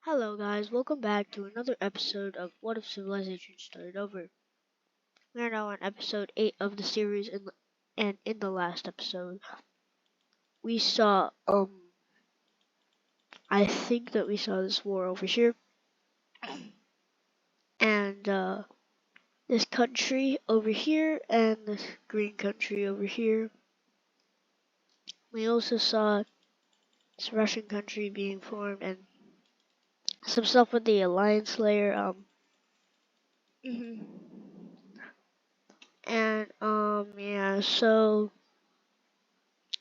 Hello guys, welcome back to another episode of What If Civilization Started Over. We are now on episode 8 of the series and in the last episode we saw I think that we saw this war over here and this country over here and this green country over here. We also saw this Russian country being formed and some stuff with the alliance layer mhm. And yeah, so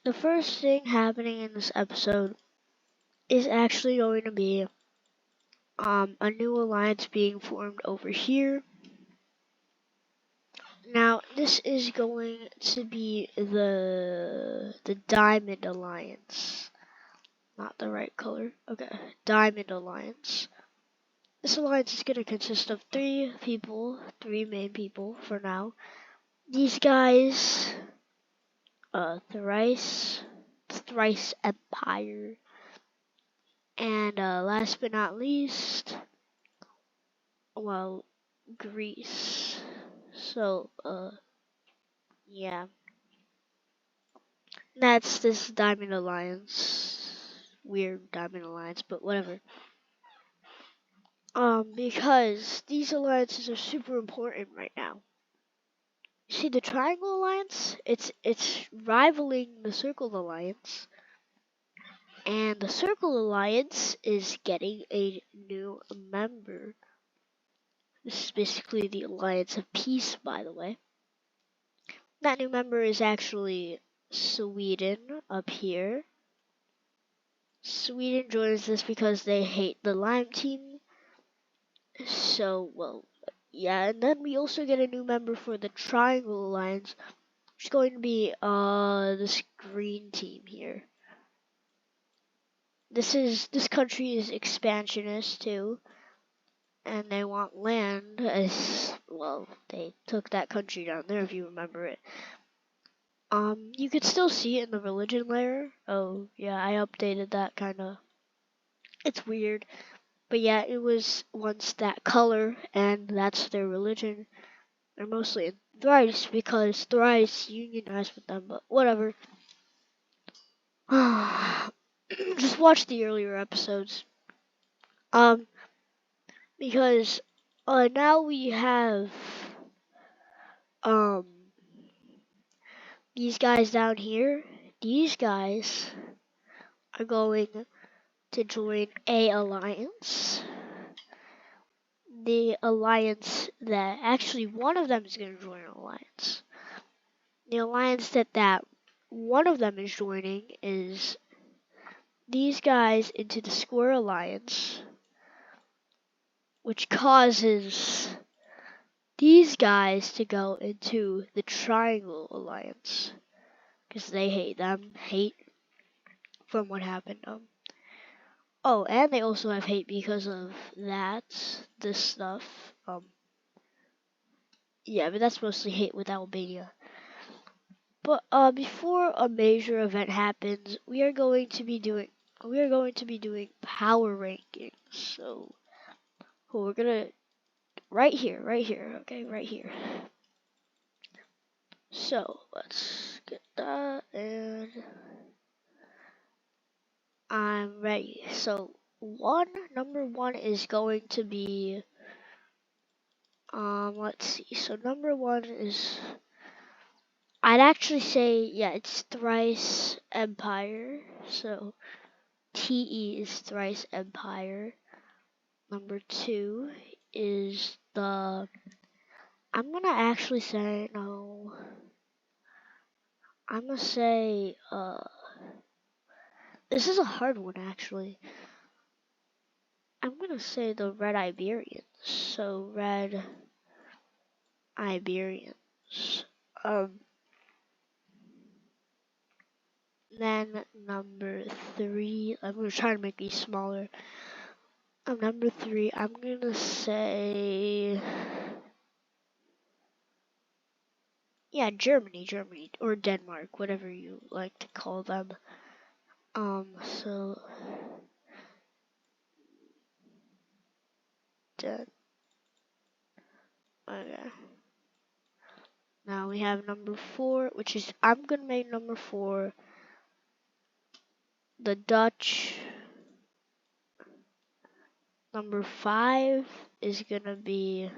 the first thing happening in this episode is actually going to be a new alliance being formed over here. Now this is going to be the Diamond Alliance. Not the right color. Okay, Diamond Alliance. This alliance is going to consist of three main people for now. These guys, Thrice Empire, and last but not least, well, Greece. So, yeah. That's this Diamond Alliance. Weird Diamond Alliance, but whatever. Because these alliances are super important right now. See, the Triangle Alliance, it's rivaling the Circle Alliance. And the Circle Alliance is getting a new member. This is basically the Alliance of Peace, by the way. That new member is actually Sweden up here. Sweden joins this because they hate the Lime team. So, well, yeah, and then we also get a new member for the Triangle Alliance, which is going to be this green team here. This country is expansionist too, and they want land as well. They took that country down there, if you remember it. You could still see it in the religion layer. Oh yeah, I updated that kinda. It's weird. But yeah, it was once that color, and that's their religion. They're mostly in Thrice because Thrice unionized with them, but whatever. Just watch the earlier episodes. Because now we have um these guys down here. These guys are going to join a alliance. The alliance that actually one of them is going to join an alliance. The alliance that one of them is joining is these guys into the Square Alliance, which causes these guys to go into the Triangle Alliance because they hate from what happened. Oh, and they also have hate because of this stuff. Yeah, but that's mostly hate with Albania. But before a major event happens, we are going to be doing power rankings. So, we're gonna right here, okay, right here. So let's get that, and I'm ready. So number one is going to be let's see. So number one is, I'd actually say, yeah, it's Thrice Empire. So TE is Thrice Empire. Number two is I'm gonna actually say, no. I'm gonna say, this is a hard one actually. I'm gonna say the Red Iberians. So Red Iberians. Then number three, I'm gonna try to make these smaller. Number three, I'm gonna say, yeah, Germany, or Denmark, whatever you like to call them. So done. Okay. Now we have number 4, which is, I'm gonna make number 4 the Dutch. Number 5 is gonna be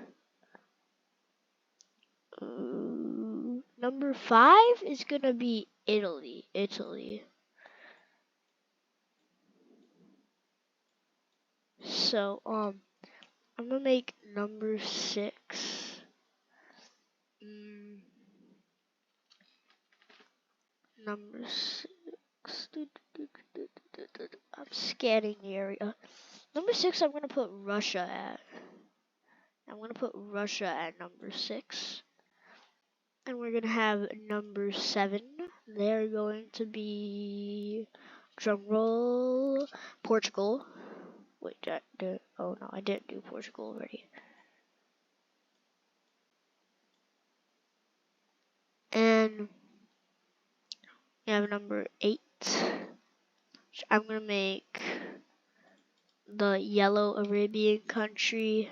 number 5 is gonna be Italy. So I'm gonna make number 6. Number 6. I'm scanning the area. Number 6, I'm gonna put Russia at. I'm gonna put Russia at number 6. And we're gonna have number 7. They're going to be, drum roll, Portugal. Wait, oh no, I didn't do Portugal already. And we have number 8. Which I'm gonna make the yellow Arabian country.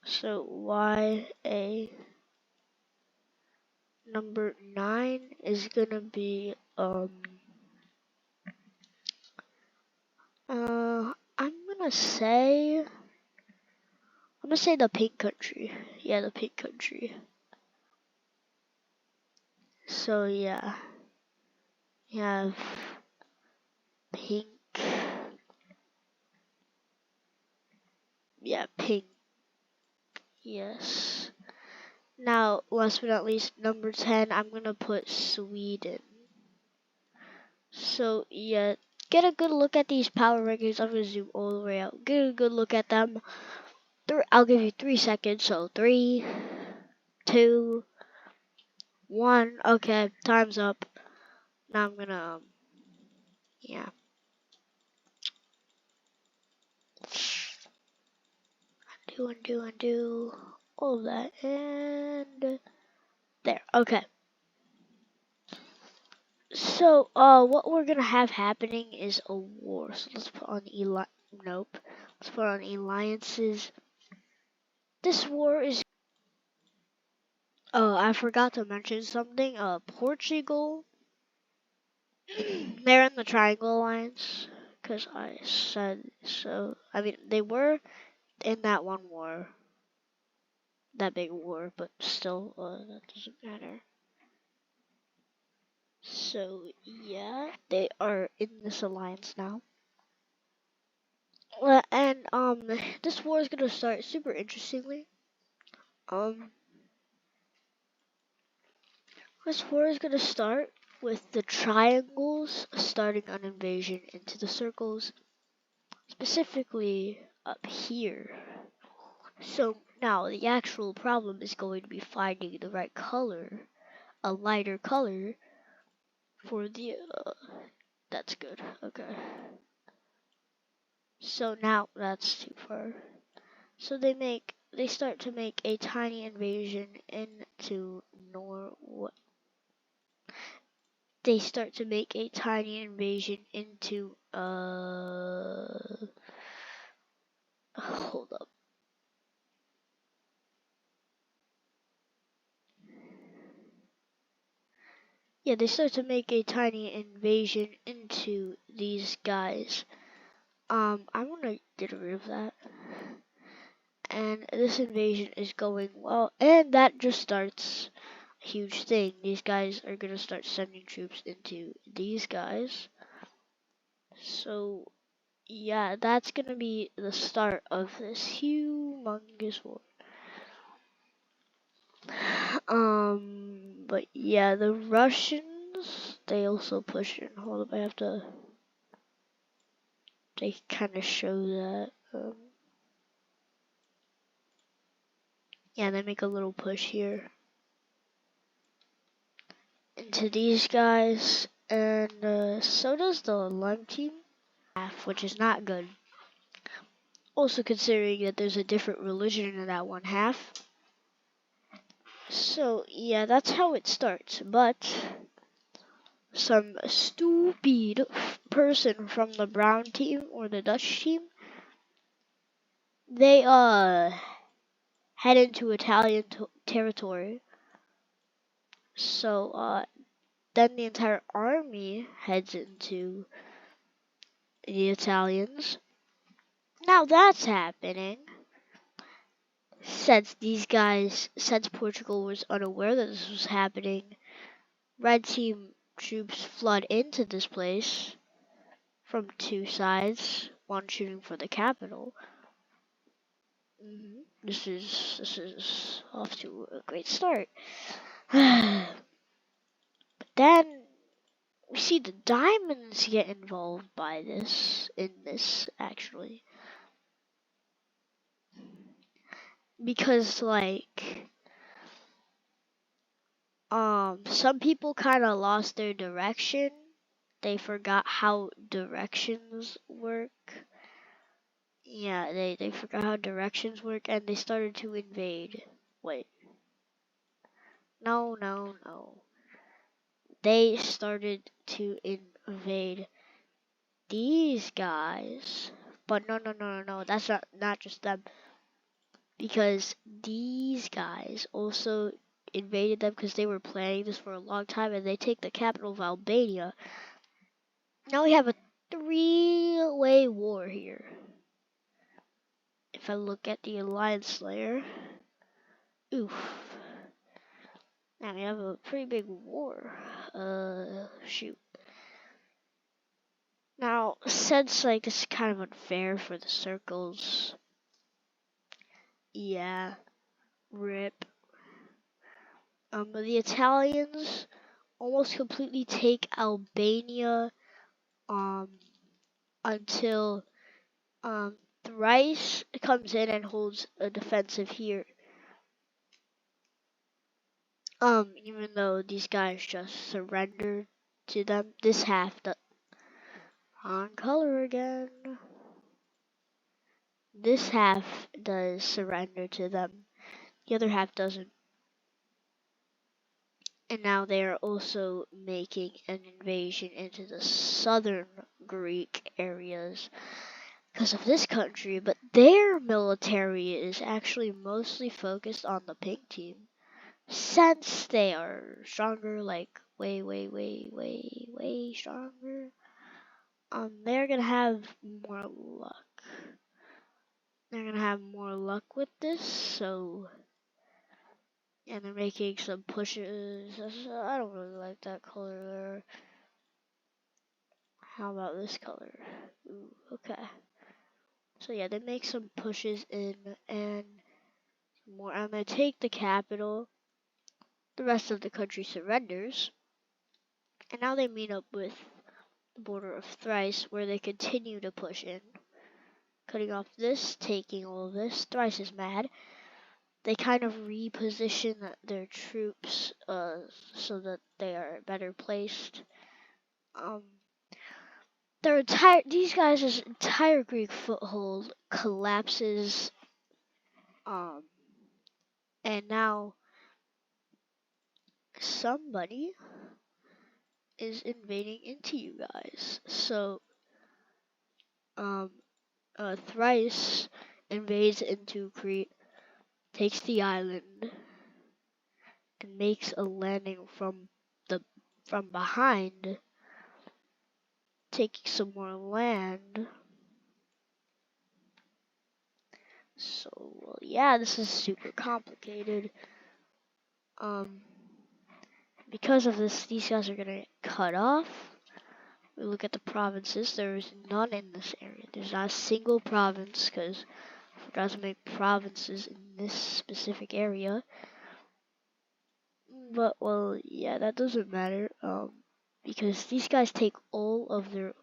So YA. Number 9 is gonna be I'm gonna say the pink country. Yeah, the pink country. So yeah, we have pink. Yeah, pink. Yes. Now, last but not least, number 10, I'm gonna put Sweden. So yeah, get a good look at these power rankings. I'm gonna zoom all the way out. Get a good look at them. I'll give you 3 seconds. So 3, 2, 1. Okay, time's up. Now I'm gonna yeah. Undo all of that, and there. Okay. So what we're gonna have happening is a war. So let's put on nope. Let's put on alliances. This war is. Oh, I forgot to mention something. Portugal. They're in the Triangle Alliance, cause I said so. I mean, they were in that one war, that big war, but still, that doesn't matter. So yeah, they are in this alliance now. And this war is gonna start super interestingly. This war is gonna start with the triangles starting an invasion into the circles, specifically up here. So now the actual problem is going to be finding the right color, a lighter color for the. That's good. Okay. So now that's too far. So they start to make a tiny invasion into They start to make a tiny invasion into hold up. Yeah, they start to make a tiny invasion into these guys. I'm gonna get rid of that. And this invasion is going well, and that just starts a huge thing. These guys are gonna start sending troops into these guys. So yeah, that's gonna be the start of this humongous war. But yeah, the Russians, they also push in. Hold up, I have to. They kind of show that. Yeah, they make a little push here into these guys, and so does the Lime team, which is not good. Also considering that there's a different religion in that one half. So yeah, that's how it starts. But some stupid person from the brown team or the Dutch team they head into Italian territory. So then the entire army heads into the Italians. Now that's happening. Since Portugal was unaware that this was happening, Red Team troops flood into this place from two sides, one shooting for the capital. This is off to a great start. But then we see the diamonds get involved in this actually, because like some people kind of lost their direction. They forgot how directions work. Yeah, they forgot how directions work, and they started to invade. Wait. No. They started to invade these guys. But no. That's not just them. Because these guys also invaded them because they were planning this for a long time, and they take the capital of Albania. Now we have a three-way war here. If I look at the alliance layer, oof. Now we have a pretty big war. Shoot. Now, since like this is kind of unfair for the circles, yeah, rip. The Italians almost completely take Albania, until Thrice comes in and holds a defensive here. Even though these guys just surrendered to them, this half on color again. This half does surrender to them. The other half doesn't. And now they are also making an invasion into the southern Greek areas because of this country, but their military is actually mostly focused on the pink team. Since they are stronger, like way stronger, they're gonna have more luck. They're gonna have more luck with this, so, and they're making some pushes. I don't really like that color there. How about this color? Ooh, okay. So yeah, they make some pushes in and more. And they take the capital. The rest of the country surrenders. And now they meet up with the border of Thrice, where they continue to push in. Cutting off this, taking all of this. Thrice is mad. They kind of reposition their troops so that they are better placed. These guys' entire Greek foothold collapses, and now somebody is invading into you guys. So, Thrice invades into Crete, takes the island, and makes a landing from behind, taking some more land. So, well, yeah, this is super complicated. Because of this, these guys are gonna get cut off. We look at the provinces. There is none in this area. There's not a single province because I forgot to make provinces in this specific area. But well, yeah, that doesn't matter. Because these guys take all of their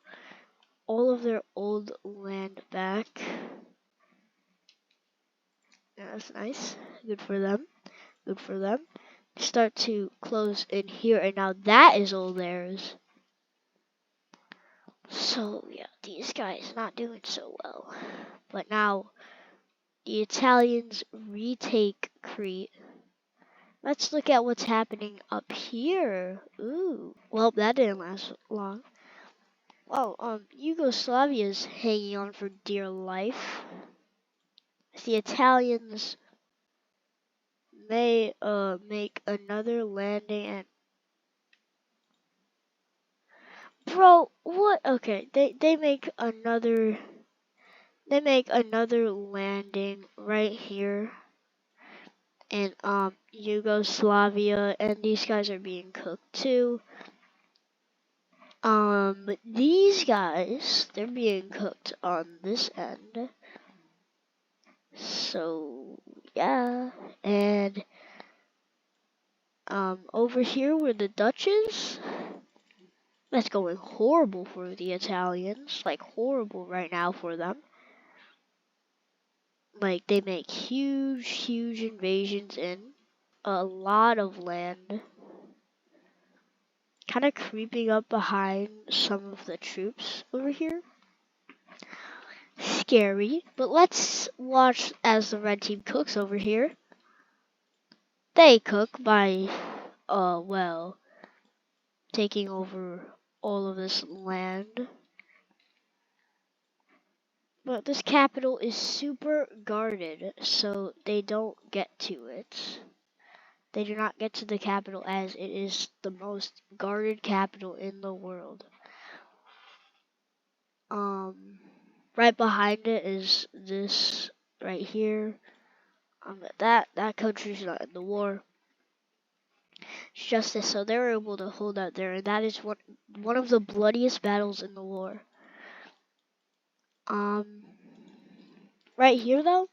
old land back. Yeah, that's nice. Good for them. Good for them. Start to close in here, and now that is all theirs. So yeah, these guys not doing so well. But now the Italians retake Crete. Let's look at what's happening up here. Ooh, well, that didn't last long. Oh, Yugoslavia's hanging on for dear life. the Italians may make another landing and bro, what? Okay, they make another landing right here in Yugoslavia, and these guys are being cooked too. But these guys, they're being cooked on this end. So yeah, and over here where the Dutch is, that's going horrible for the Italians. Like horrible right now for them. Like they make huge invasions in a lot of land, kind of creeping up behind some of the troops over here. Scary, but let's watch as the red team cooks over here. They cook by, well, taking over all of this land. But this capital is super guarded, so they don't get to it. They do not get to the capital as it is the most guarded capital in the world. Right behind it is this right here. That country's not in the war. It's just this, so they were able to hold out there, and that is one of the bloodiest battles in the war. Right here though,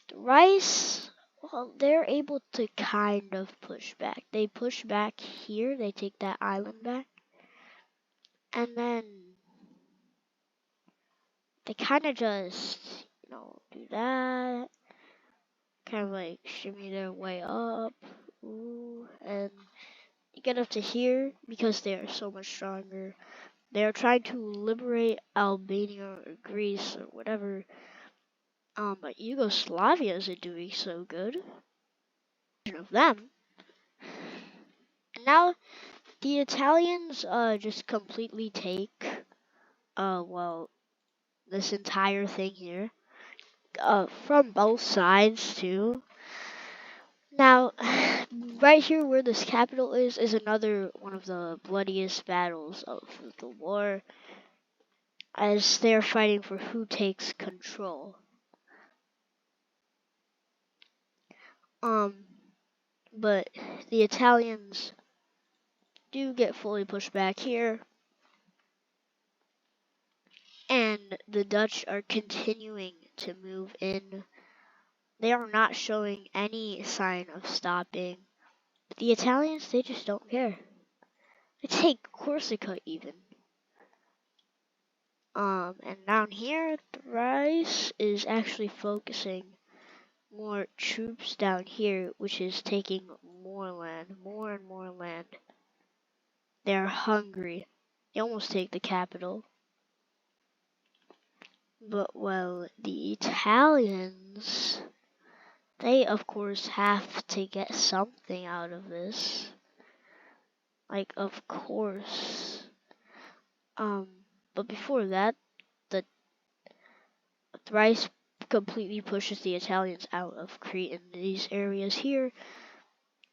the Rice, well, they're able to kind of push back. They push back here, they take that island back, and then they kind of just, do that, kind of like shimmy their way up, and you get up to here because they are so much stronger. They are trying to liberate Albania or Greece or whatever. But Yugoslavia isn't doing so good. Of them. And now the Italians just completely take well, this entire thing here. From both sides too. Now, right here where this capital is another one of the bloodiest battles of the war, as they're fighting for who takes control. But the Italians do get fully pushed back here, and the Dutch are continuing to move in. They are not showing any sign of stopping. But the Italians, they just don't care. They take Corsica even. And down here, Thrice is actually focusing more troops down here, which is taking more land, more and more land. They're hungry. They almost take the capital. But, well, the Italians, they, of course, have to get something out of this. Like, of course. But before that, the Thrice completely pushes the Italians out of Crete in these areas here.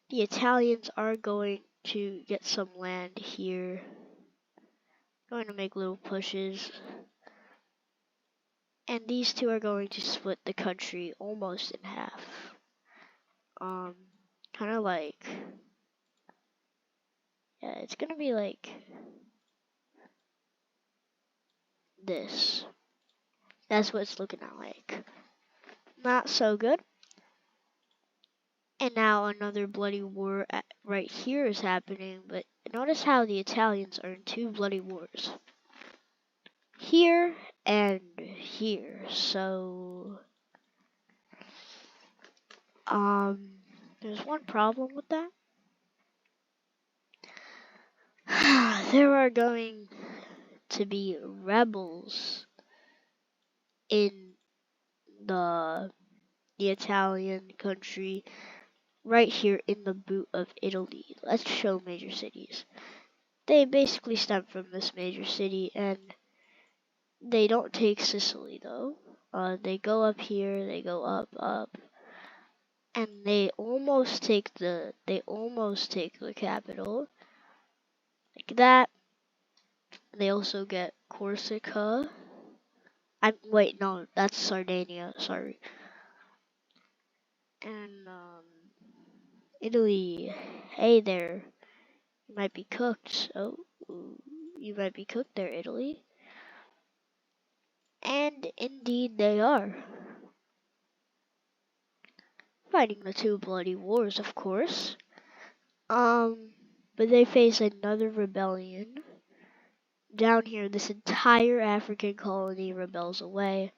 The Italians are going to get some land here. Going to make little pushes. And these two are going to split the country almost in half. Kind of like, yeah, it's gonna be like this. That's what it's looking at like. Not so good. And now another bloody war right here is happening, but notice how the Italians are in two bloody wars. Here and here. So, there's one problem with that. There are going to be rebels in the Italian country right here in the boot of Italy. Let's show major cities. They basically stem from this major city, and they don't take Sicily though. They go up here, they go up, and they almost take the capital, like that. They also get Corsica. Wait, no, that's Sardinia. Sorry. And Italy. Hey there, you might be cooked. Oh, you might be cooked there, Italy. And indeed they are. Fighting the two bloody wars, of course. But they face another rebellion. Down here, this entire African colony rebels away,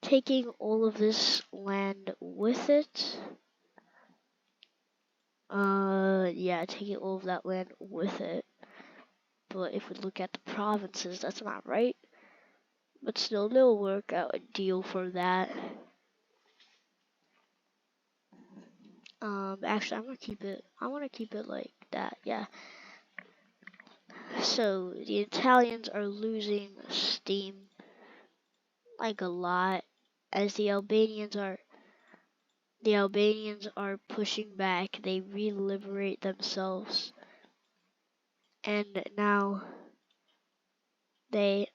taking all of this land with it. Yeah, taking all of that land with it. But if we look at the provinces, that's not right. But still, they'll work out a deal for that. Actually, I want to keep it like that. Yeah. So the Italians are losing steam like a lot, as the Albanians are pushing back. They re-liberate themselves, and now they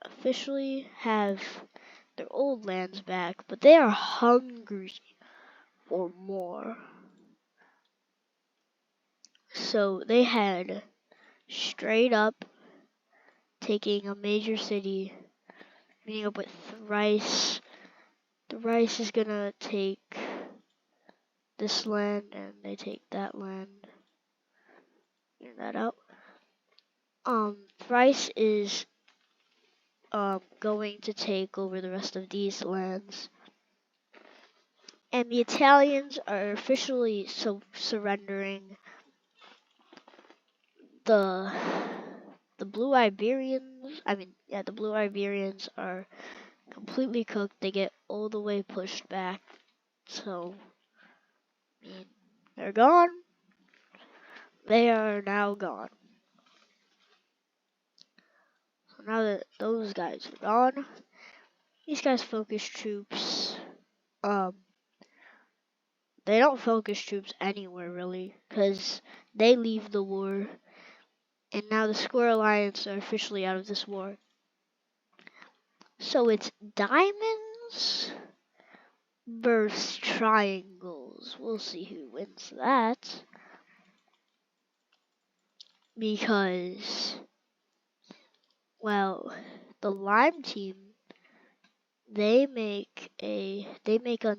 officially have their old lands back, but they are hungry for more. So they had straight up taking a major city, meeting up with Thrice. Thrice is gonna take this land, and they take that land. Get that out. Thrice is going to take over the rest of these lands. And the Italians are officially surrendering. The Blue Iberians, the Blue Iberians are completely cooked. They get all the way pushed back. So, they're gone. They are now gone. So now that those guys are gone, these guys focus troops. They don't focus troops anywhere really, because they leave the war, and now the Square Alliance are officially out of this war. So it's diamonds versus triangles. We'll see who wins that, because, well, the Lime team, they make a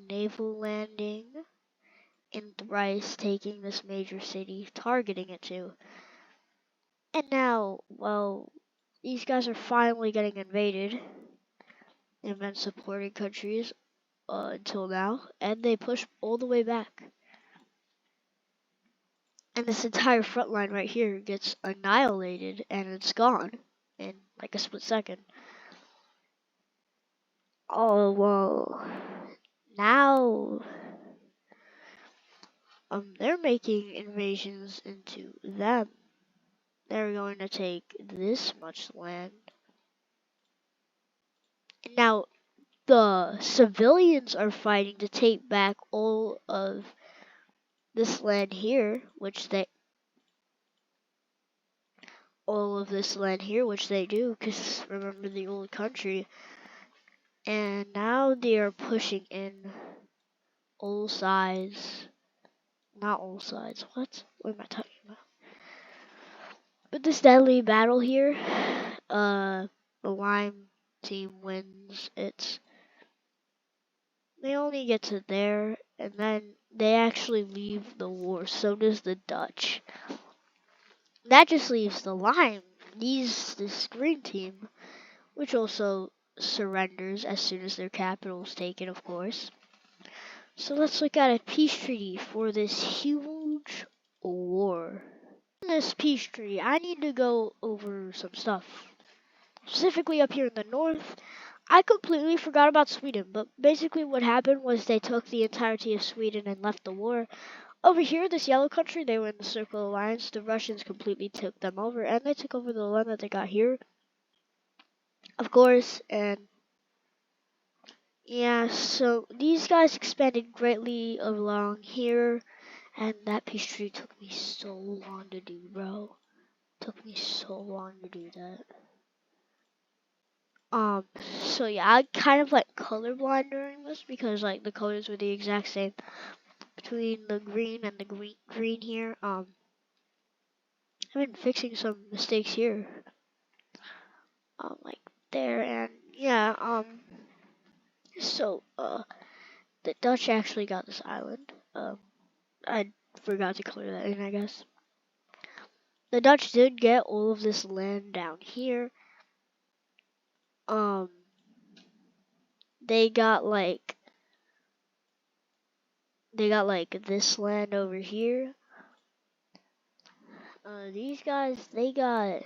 naval landing in Thrice, taking this major city, targeting it too. And now, well, these guys are finally getting invaded. They've been supporting countries until now, and they push all the way back. And this entire front line right here gets annihilated, and it's gone in like a split second. Oh, well, now they're making invasions into them. They're going to take this much land. And now the civilians are fighting to take back all of this land here, which they do, because remember the old country. And now they are pushing in all sides. Not all sides. What am I talking about? But this deadly battle here, the Lime team wins. They only get to there, and then they actually leave the war. So does the Dutch. That just leaves the Lime. This green team, which also surrenders as soon as their capital is taken, of course. So let's look at a peace treaty for this huge war. In this peace treaty, I need to go over some stuff. Specifically up here in the north, I completely forgot about Sweden, but basically what happened was they took the entirety of Sweden and left the war. Over here, this yellow country, they were in the Circle Alliance. The Russians completely took them over, and they took over the land that they got here, of course, and Yeah, so these guys expanded greatly along here, and that peace treaty took me so long to do, bro. Took me so long to do that. Um, so yeah, I kind of like colorblind during this because like the colors were the exact same between the green and the green here. I've been fixing some mistakes here. Like there and yeah. So the Dutch actually got this island. I forgot to color that in, I guess. The Dutch did get all of this land down here. Um, they got like this land over here. These guys they got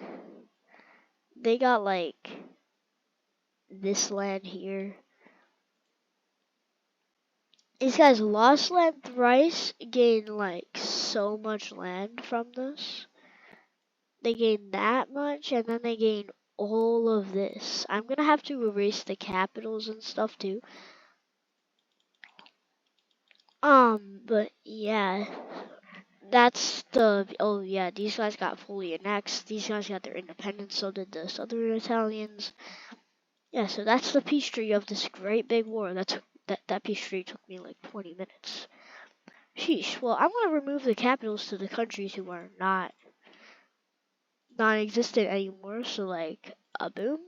like this land here. These guys lost land thrice, gained like so much land from this. They gained that much, and then they gained all of this. I'm gonna have to erase the capitals and stuff too. But yeah, that's the. Oh yeah, these guys got fully annexed. These guys got their independence. So did the Southern Italians. Yeah, so that's the peace treaty of this great big war. That peace treaty took me like 20 minutes. Sheesh. Well, I'm gonna remove the capitals to the countries who are not non-existent anymore. So like a boom.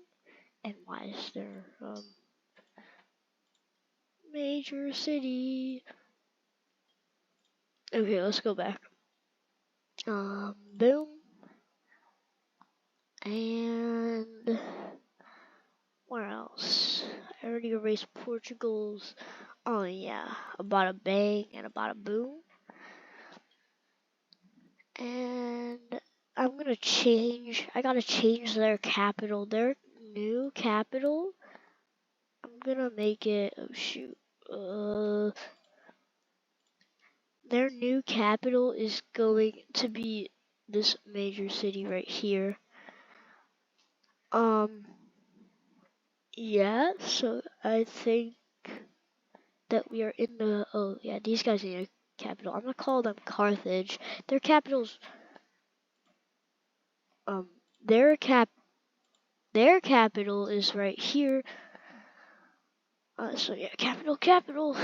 And why is there major city? Okay, let's go back. Boom. And where else? I already erased Portugal's. Oh yeah, about a bang and about a boom. And I'm gonna change. I gotta change their capital. Their new capital. I'm gonna make it. Oh shoot. Their new capital is going to be this major city right here. Yeah. So I think that we are in the. Oh yeah, these guys need a capital. I'm gonna call them Carthage. Their capitals. Um. Their cap. Their capital is right here. So yeah, capital.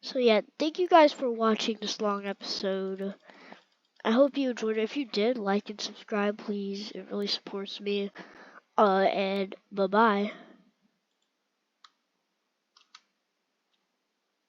So yeah, thank you guys for watching this long episode. I hope you enjoyed it. If you did, like and subscribe, please. It really supports me. And bye bye.